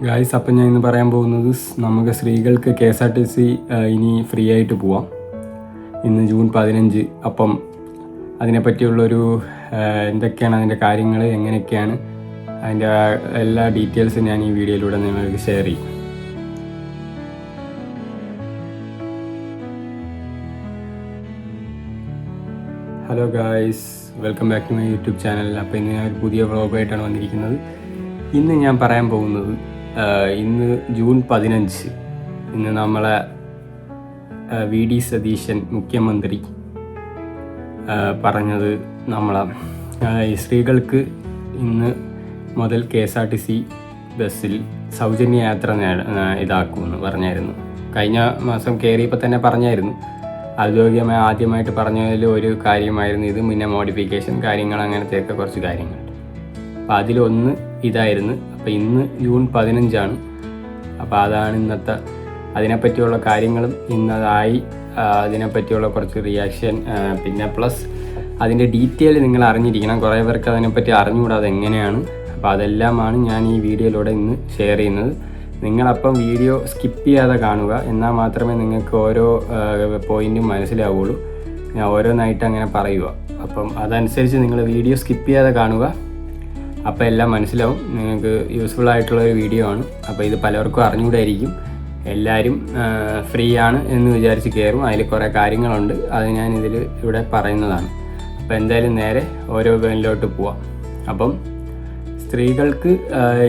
Guys, അപ്പം ഞാൻ ഇന്ന് പറയാൻ പോകുന്നത് നമുക്ക് സ്ത്രീകൾക്ക് KSRTC ഇനി ഫ്രീ ആയിട്ട് പോവാം. ഇന്ന് ജൂൺ 15. അപ്പം അതിനെപ്പറ്റിയുള്ളൊരു എന്തൊക്കെയാണ് അതിൻ്റെ കാര്യങ്ങൾ, എങ്ങനെയൊക്കെയാണ് അതിൻ്റെ എല്ലാ ഡീറ്റെയിൽസും ഞാൻ ഈ വീഡിയോയിലൂടെ നിങ്ങൾക്ക് ഷെയർ ചെയ്യും. Hello guys, welcome back to my YouTube channel. അപ്പോൾ ഇന്ന് ഞാൻ ഒരു പുതിയ വ്ളോഗായിട്ടാണ് വന്നിരിക്കുന്നത്. ഇന്ന് ഞാൻ പറയാൻ പോകുന്നത് ഇന്ന് ജൂൺ 15. ഇന്ന് നമ്മളെ VD സതീശൻ മുഖ്യമന്ത്രി പറഞ്ഞത് നമ്മളെ സ്ത്രീകൾക്ക് ഇന്ന് മുതൽ KSRTC ബസ്സിൽ സൗജന്യ യാത്ര ഇതാക്കുമെന്ന് പറഞ്ഞായിരുന്നു. കഴിഞ്ഞ മാസം കയറിയപ്പോൾ തന്നെ പറഞ്ഞായിരുന്നു. ഔദ്യോഗികമായി ആദ്യമായിട്ട് പറഞ്ഞതിൽ ഒരു കാര്യമായിരുന്നു ഇത്. മുന്നേ മോഡിഫിക്കേഷൻ കാര്യങ്ങൾ അങ്ങനത്തെയൊക്കെ കുറച്ച് കാര്യങ്ങൾ. അപ്പോൾ അതിലൊന്ന് ഇതായിരുന്നു. അപ്പോൾ ഇന്ന് ജൂൺ 15. അപ്പോൾ അതാണ് ഇന്നത്തെ അതിനെപ്പറ്റിയുള്ള കാര്യങ്ങളും ഇന്നതായി. അതിനെപ്പറ്റിയുള്ള കുറച്ച് റിയാക്ഷൻ, പിന്നെ പ്ലസ് അതിൻ്റെ ഡീറ്റെയിൽ നിങ്ങൾ അറിഞ്ഞിരിക്കണം. കുറേ പേർക്ക് അതിനെപ്പറ്റി അറിഞ്ഞുകൂടാതെ എങ്ങനെയാണ്. അപ്പോൾ അതെല്ലാമാണ് ഞാൻ ഈ വീഡിയോയിലൂടെ ഇന്ന് ഷെയർ ചെയ്യുന്നത്. നിങ്ങളപ്പം വീഡിയോ സ്കിപ്പ് ചെയ്യാതെ കാണുക, എന്നാൽ മാത്രമേ നിങ്ങൾക്ക് ഓരോ പോയിൻറ്റും മനസ്സിലാവുകയുള്ളൂ. ഞാൻ ഓരോന്നായിട്ട് അങ്ങനെ പറയുക. അപ്പം അതനുസരിച്ച് നിങ്ങൾ വീഡിയോ സ്കിപ്പ് ചെയ്യാതെ കാണുക. അപ്പോൾ എല്ലാം മനസ്സിലാവും. നിങ്ങൾക്ക് യൂസ്ഫുൾ ആയിട്ടുള്ളൊരു വീഡിയോ ആണ്. അപ്പോൾ ഇത് പലർക്കും അറിഞ്ഞുകൂടായിരിക്കും. എല്ലാവരും ഫ്രീ ആണ് എന്ന് വിചാരിച്ച് കയറും. അതിൽ കുറേ കാര്യങ്ങളുണ്ട്, അത് ഞാൻ ഇവിടെ പറയുന്നതാണ്. അപ്പോൾ എന്തായാലും നേരെ ഓരോ വേനിലോട്ട് പോവാം. അപ്പം സ്ത്രീകൾക്ക്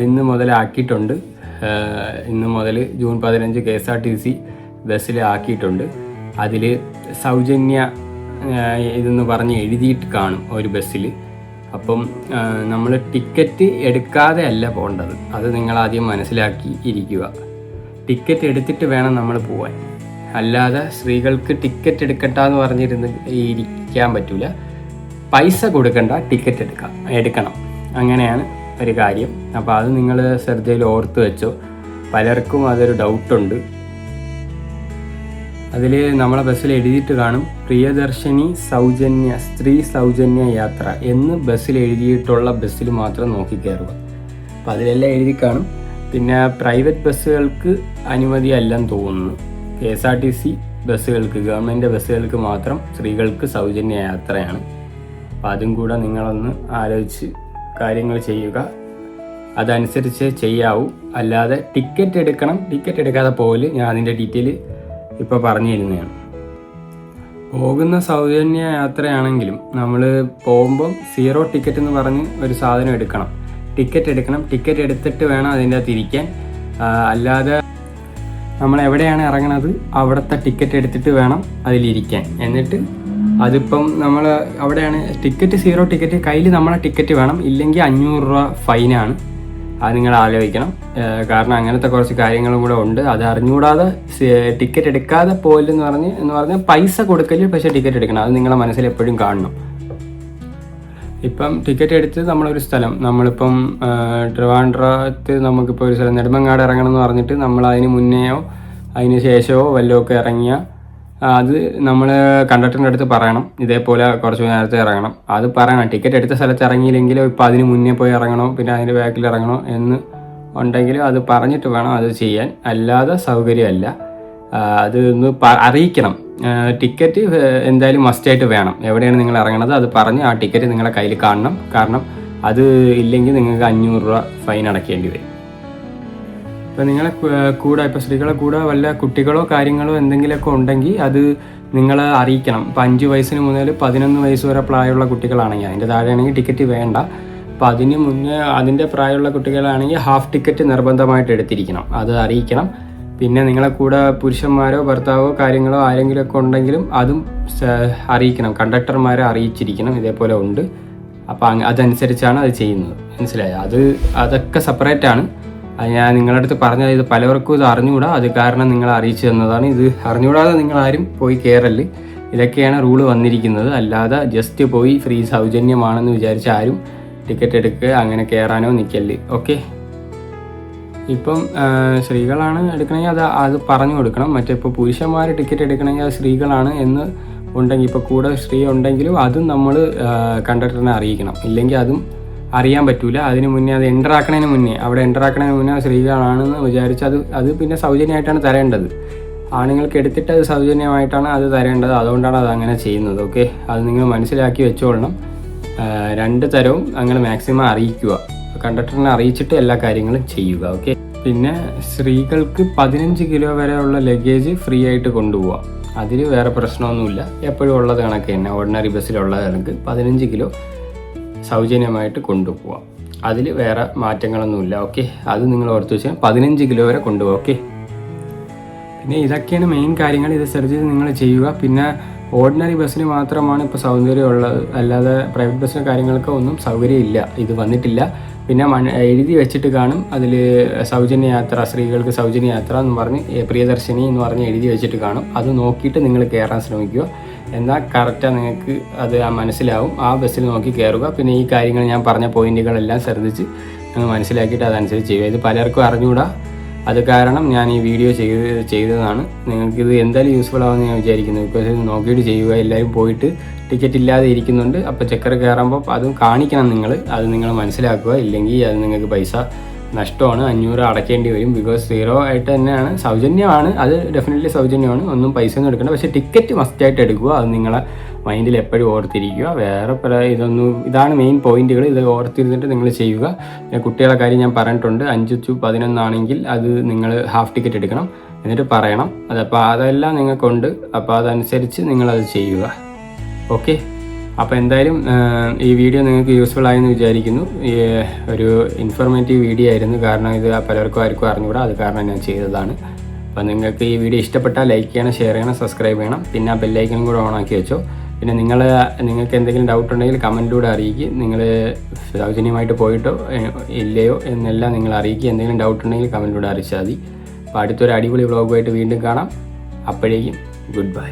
ഇന്ന് മുതലാക്കിയിട്ടുണ്ട്. ഇന്ന് മുതൽ ജൂൺ 15 KSRTC ബസ്സിൽ ആക്കിയിട്ടുണ്ട്. അതിൽ സൗജന്യ ഇതെന്ന് പറഞ്ഞ് എഴുതിയിട്ട് കാണും ഒരു ബസ്സിൽ. അപ്പം നമ്മൾ ടിക്കറ്റ് എടുക്കാതെ അല്ല പോകേണ്ടത്. അത് നിങ്ങളാദ്യം മനസ്സിലാക്കി ഇരിക്കുക. ടിക്കറ്റ് എടുത്തിട്ട് വേണം നമ്മൾ പോകാൻ. അല്ലാതെ സ്ത്രീകൾക്ക് ടിക്കറ്റ് എടുക്കണ്ടെന്ന് പറഞ്ഞിരുന്ന് ഇരിക്കാൻ പറ്റില്ല. പൈസ കൊടുക്കണ്ട, ടിക്കറ്റ് എടുക്കണം. അങ്ങനെയാണ് ഒരു കാര്യം. അപ്പോൾ അത് നിങ്ങൾ ശ്രദ്ധയിൽ ഓർത്ത് വെച്ചോ. പലർക്കും അതൊരു ഡൗട്ടുണ്ട്. അതിൽ നമ്മളെ ബസ്സിൽ എഴുതിയിട്ട് കാണും പ്രിയദർശിനി സൗജന്യ സ്ത്രീ സൗജന്യ യാത്ര എന്ന് ബസ്സിൽ എഴുതിയിട്ടുള്ള ബസ്സിൽ മാത്രം നോക്കി കയറുക. അപ്പോൾ അതിലെല്ലാം എഴുതി കാണും. പിന്നെ പ്രൈവറ്റ് ബസ്സുകൾക്ക് അനുമതി അല്ലെന്ന് തോന്നുന്നു. KSRTC ബസ്സുകൾക്ക്, ഗവൺമെൻറ് ബസ്സുകൾക്ക് മാത്രം സ്ത്രീകൾക്ക് സൗജന്യ യാത്രയാണ്. അപ്പോൾ അതും കൂടെ നിങ്ങളൊന്ന് ആലോചിച്ച് കാര്യങ്ങൾ ചെയ്യുക. അതനുസരിച്ച് ചെയ്യാവൂ. അല്ലാതെ ടിക്കറ്റ് എടുക്കാതെ പോകല്. ഞാൻ അതിൻ്റെ ഡീറ്റെയിൽ ഇപ്പോൾ പറഞ്ഞു തരുന്നതാണ്. പോകുന്ന സൗജന്യ യാത്രയാണെങ്കിലും നമ്മൾ പോകുമ്പം 0 ടിക്കറ്റ് എന്ന് പറഞ്ഞ് ഒരു സാധനം എടുക്കണം. ടിക്കറ്റ് എടുത്തിട്ട് വേണം അതിൻ്റെ അകത്ത് ഇരിക്കാൻ. അല്ലാതെ നമ്മൾ എവിടെയാണ് ഇറങ്ങണത് അവിടുത്തെ ടിക്കറ്റ് എടുത്തിട്ട് വേണം അതിലിരിക്കാൻ. എന്നിട്ട് അതിപ്പം നമ്മൾ അവിടെയാണ് 0 ടിക്കറ്റ് കയ്യിൽ നമ്മളെ ടിക്കറ്റ് വേണം. ഇല്ലെങ്കിൽ 500 രൂപ ഫൈനാണ്. അത് നിങ്ങൾ ആലോചിക്കണം. കാരണം അങ്ങനത്തെ കുറച്ച് കാര്യങ്ങളും കൂടെ ഉണ്ട്. അത് അറിഞ്ഞുകൂടാതെ ടിക്കറ്റ് എടുക്കാതെ പോയില്ലെന്ന് പറഞ്ഞാൽ പൈസ കൊടുക്കല്, പക്ഷേ ടിക്കറ്റ് എടുക്കണം. അത് നിങ്ങളെ മനസ്സിൽ എപ്പോഴും കാണണം. ഇപ്പം ടിക്കറ്റ് എടുത്ത് നമ്മളൊരു സ്ഥലം, നമ്മളിപ്പം ട്രിവാൻഡ്രത്ത് നമുക്കിപ്പോൾ ഒരു സ്ഥലം നെടുമങ്ങാട് ഇറങ്ങണം എന്ന് പറഞ്ഞിട്ട് നമ്മൾ അതിന് മുന്നെയോ അതിന് ശേഷമോ വല്ലതുമൊക്കെ ഇറങ്ങിയ അത് നമ്മൾ കണ്ടക്ടറിൻ്റെ അടുത്ത് പറയണം. ഇതേപോലെ കുറച്ച് നേരത്തെ ഇറങ്ങണം. അത് പറയണം. ടിക്കറ്റ് എടുത്ത സ്ഥലത്ത് ഇറങ്ങിയില്ലെങ്കിലോ ഇപ്പോൾ അതിന് മുന്നേ പോയി ഇറങ്ങണോ പിന്നെ അതിൻ്റെ ബാക്കിൽ ഇറങ്ങണോ എന്ന് ഉണ്ടെങ്കിലും അത് പറഞ്ഞിട്ട് വേണം അത് ചെയ്യാൻ. അല്ലാതെ സൗകര്യമല്ല. അത് ഒന്ന് അറിയിക്കണം. ടിക്കറ്റ് എന്തായാലും മസ്റ്റായിട്ട് വേണം. എവിടെയാണ് നിങ്ങൾ ഇറങ്ങണത് അത് പറഞ്ഞ് ആ ടിക്കറ്റ് നിങ്ങളുടെ കയ്യിൽ കാണണം. കാരണം അത് ഇല്ലെങ്കിൽ നിങ്ങൾക്ക് 500 രൂപ ഫൈൻ അടയ്ക്കേണ്ടി വരും. ഇപ്പോൾ നിങ്ങളെ കൂടെ, ഇപ്പോൾ സ്ത്രീകളെ കൂടെ വല്ല കുട്ടികളോ കാര്യങ്ങളോ എന്തെങ്കിലുമൊക്കെ ഉണ്ടെങ്കിൽ അത് നിങ്ങൾ അറിയിക്കണം. ഇപ്പോൾ 5 വയസ്സിന് മുതൽ 11 വയസ്സ് വരെ പ്രായമുള്ള കുട്ടികളാണെങ്കിൽ, അതിൻ്റെ താഴെയാണെങ്കിൽ ടിക്കറ്റ് വേണ്ട. അപ്പോൾ അതിന് മുന്നേ അതിൻ്റെ പ്രായമുള്ള കുട്ടികളാണെങ്കിൽ ഹാഫ് ടിക്കറ്റ് നിർബന്ധമായിട്ട് എടുത്തിരിക്കണം. അത് അറിയിക്കണം. പിന്നെ നിങ്ങളെ കൂടെ പുരുഷന്മാരോ ഭർത്താവോ കാര്യങ്ങളോ ആരെങ്കിലുമൊക്കെ ഉണ്ടെങ്കിലും അതും അറിയിക്കണം. കണ്ടക്ടർമാരെ അറിയിച്ചിരിക്കണം ഇതേപോലെ ഉണ്ട്. അപ്പോൾ അതനുസരിച്ചാണ് അത് ചെയ്യുന്നത്. മനസ്സിലായോ? അതൊക്കെ സെപ്പറേറ്റാണ്. അത് ഞാൻ നിങ്ങളുടെ അടുത്ത് പറഞ്ഞത്. ഇത് പലവർക്കും ഇത് അറിഞ്ഞുകൂടാ. അത് കാരണം നിങ്ങളെ അറിയിച്ചു തന്നതാണ്. ഇത് അറിഞ്ഞുകൂടാതെ നിങ്ങളാരും പോയി കയറല്. ഇതൊക്കെയാണ് റൂള് വന്നിരിക്കുന്നത്. അല്ലാതെ ജസ്റ്റ് പോയി ഫ്രീ സൗജന്യമാണെന്ന് വിചാരിച്ച് ആരും ടിക്കറ്റ് എടുക്കുക അങ്ങനെ കയറാനോ നിൽക്കല്. ഓക്കെ. ഇപ്പം സ്ത്രീകളാണ് എടുക്കണമെങ്കിൽ അത് പറഞ്ഞു കൊടുക്കണം. മറ്റേ ഇപ്പോൾ പുരുഷന്മാർ ടിക്കറ്റ് എടുക്കണമെങ്കിൽ അത് സ്ത്രീകളാണ് എന്ന് ഉണ്ടെങ്കിൽ, ഇപ്പോൾ കൂടെ സ്ത്രീ ഉണ്ടെങ്കിലും അതും നമ്മൾ കണ്ടക്ടറിനെ അറിയിക്കണം. ഇല്ലെങ്കിൽ അതും അറിയാൻ പറ്റൂല. അതിന് മുന്നേ അത് എൻ്റർ ആക്കണതിന് മുന്നേ സ്ത്രീകളാണെന്ന് വിചാരിച്ച് അത് പിന്നെ സൗജന്യമായിട്ടാണ് തരേണ്ടത്. ആണുങ്ങൾക്ക് എടുത്തിട്ട് അത് സൗജന്യമായിട്ടാണ് അത് തരേണ്ടത്. അതുകൊണ്ടാണ് അത് അങ്ങനെ ചെയ്യുന്നത്. ഓക്കെ, അത് നിങ്ങൾ മനസ്സിലാക്കി വെച്ചോളണം. 2 തരവും അങ്ങനെ മാക്സിമം അറിയിക്കുക, കണ്ടക്ടറിനെ അറിയിച്ചിട്ട് എല്ലാ കാര്യങ്ങളും ചെയ്യുക. ഓക്കെ, പിന്നെ സ്ത്രീകൾക്ക് 15 കിലോ വരെയുള്ള ലഗേജ് ഫ്രീ ആയിട്ട് കൊണ്ടുപോകാം. അതിൽ വേറെ പ്രശ്നമൊന്നുമില്ല, എപ്പോഴും ഉള്ളത് കണക്ക് തന്നെ. ഓർഡിനറി ബസ്സിലുള്ള കണക്ക് 15 കിലോ സൗജന്യമായിട്ട് കൊണ്ടുപോകാം. അതിൽ വേറെ മാറ്റങ്ങളൊന്നുമില്ല. ഓക്കെ, അത് നിങ്ങൾ ഓർത്ത് വെച്ചാൽ 15 കിലോ വരെ കൊണ്ടുപോകാം. ഓക്കെ, പിന്നെ ഇതൊക്കെയാണ് മെയിൻ കാര്യങ്ങൾ. ഇത് സെർച്ച് ചെയ്ത് നിങ്ങൾ ചെയ്യുക. പിന്നെ ഓർഡിനറി ബസ്സിന് മാത്രമാണ് ഇപ്പോൾ സൗകര്യം ഉള്ളത്, അല്ലാതെ പ്രൈവറ്റ് ബസ്സിന് കാര്യങ്ങൾക്ക് ഒന്നും സൗകര്യമില്ല, ഇത് വന്നിട്ടില്ല. പിന്നെ എഴുതി വെച്ചിട്ട് കാണും അതിൽ സൗജന്യ യാത്ര, സ്ത്രീകൾക്ക് സൗജന്യ യാത്ര എന്ന് പറഞ്ഞ് പ്രിയദർശിനി എന്ന് പറഞ്ഞ് എഴുതി വെച്ചിട്ട് കാണും. അത് നോക്കിയിട്ട് നിങ്ങൾ കയറാൻ ശ്രമിക്കുക. എന്നാൽ കറക്റ്റാണ്, നിങ്ങൾക്ക് അത് മനസ്സിലാവും. ആ ബസ്സിൽ നോക്കി കയറുക. പിന്നെ ഈ കാര്യങ്ങൾ ഞാൻ പറഞ്ഞ പോയിന്റുകളെല്ലാം ശ്രദ്ധിച്ച് നിങ്ങൾ മനസ്സിലാക്കിയിട്ട് അതനുസരിച്ച് ചെയ്യുക. ഇത് പലർക്കും അറിഞ്ഞുകൂടാ, അത് കാരണം ഞാൻ ഈ വീഡിയോ ചെയ്തതാണ്. നിങ്ങൾക്കിത് എന്തായാലും യൂസ്ഫുൾ ആവുമെന്ന് ഞാൻ വിചാരിക്കുന്നു. ബിക്കോസ് ഇത് നോക്കിയിട്ട് ചെയ്യുക. എല്ലാവരും പോയിട്ട് ടിക്കറ്റ് ഇല്ലാതെ ഇരിക്കുന്നുണ്ട്. അപ്പോൾ ചെക്കർ കയറുമ്പോൾ അതും കാണിക്കണം നിങ്ങൾ, അത് നിങ്ങൾ മനസ്സിലാക്കുക. ഇല്ലെങ്കിൽ അത് നിങ്ങൾക്ക് പൈസ നഷ്ടമാണ്, 500 അടയ്ക്കേണ്ടി വരും. ബിക്കോസ് 0 ആയിട്ട് തന്നെയാണ്, സൗജന്യമാണ്, അത് ഡെഫിനറ്റ്ലി സൗജന്യമാണ്, ഒന്നും പൈസ ഒന്നും എടുക്കേണ്ട. പക്ഷേ ടിക്കറ്റ് മസ്റ്റായിട്ട് എടുക്കുക, അത് നിങ്ങളെ മൈൻഡിൽ എപ്പോഴും ഓർത്തിരിക്കുക. വേറെ ഇതാണ് മെയിൻ പോയിന്റുകൾ. ഇത് ഓർത്തിരുന്നിട്ട് നിങ്ങൾ ചെയ്യുക. പിന്നെ കുട്ടികളെ കാര്യം ഞാൻ പറഞ്ഞിട്ടുണ്ട്, 5 to 11 ആണെങ്കിൽ അത് നിങ്ങൾ ഹാഫ് ടിക്കറ്റ് എടുക്കണം, എന്നിട്ട് പറയണം. അതപ്പോൾ അതെല്ലാം നിങ്ങൾക്കുണ്ട്. അപ്പോൾ അതനുസരിച്ച് നിങ്ങളത് ചെയ്യുക. ഓക്കെ, അപ്പോൾ എന്തായാലും ഈ വീഡിയോ നിങ്ങൾക്ക് യൂസ്ഫുൾ ആയെന്ന് വിചാരിക്കുന്നു. ഒരു ഇൻഫോർമേറ്റീവ് വീഡിയോ ആയിരുന്നു, കാരണം ഇത് പലർക്കും ആർക്കും അറിഞ്ഞുകൂടാ, അത് കാരണം ഞാൻ ചെയ്തതാണ്. അപ്പോൾ നിങ്ങൾക്ക് ഈ വീഡിയോ ഇഷ്ടപ്പെട്ടാൽ ലൈക്ക് ചെയ്യണം, ഷെയർ ചെയ്യണം, സബ്സ്ക്രൈബ് ചെയ്യണം. പിന്നെ ആ ബെല്ലൈക്കനും കൂടെ ഓണാക്കി വെച്ചോ. പിന്നെ നിങ്ങൾക്ക് എന്തെങ്കിലും ഡൗട്ട് ഉണ്ടെങ്കിൽ കമൻറ്റിലൂടെ അറിയിക്കുക. നിങ്ങൾ സൗജന്യമായിട്ട് പോയിട്ടോ ഇല്ലയോ എന്നെല്ലാം നിങ്ങൾ അറിയിക്കുക. എന്തെങ്കിലും ഡൗട്ട് ഉണ്ടെങ്കിൽ കമൻറ്റിലൂടെ അറിയിച്ചാൽ മതി. അപ്പോൾ അടുത്തൊരു അടിപൊളി വ്ളോഗുമായിട്ട് വീണ്ടും കാണാം. അപ്പോഴേക്കും ഗുഡ് ബൈ.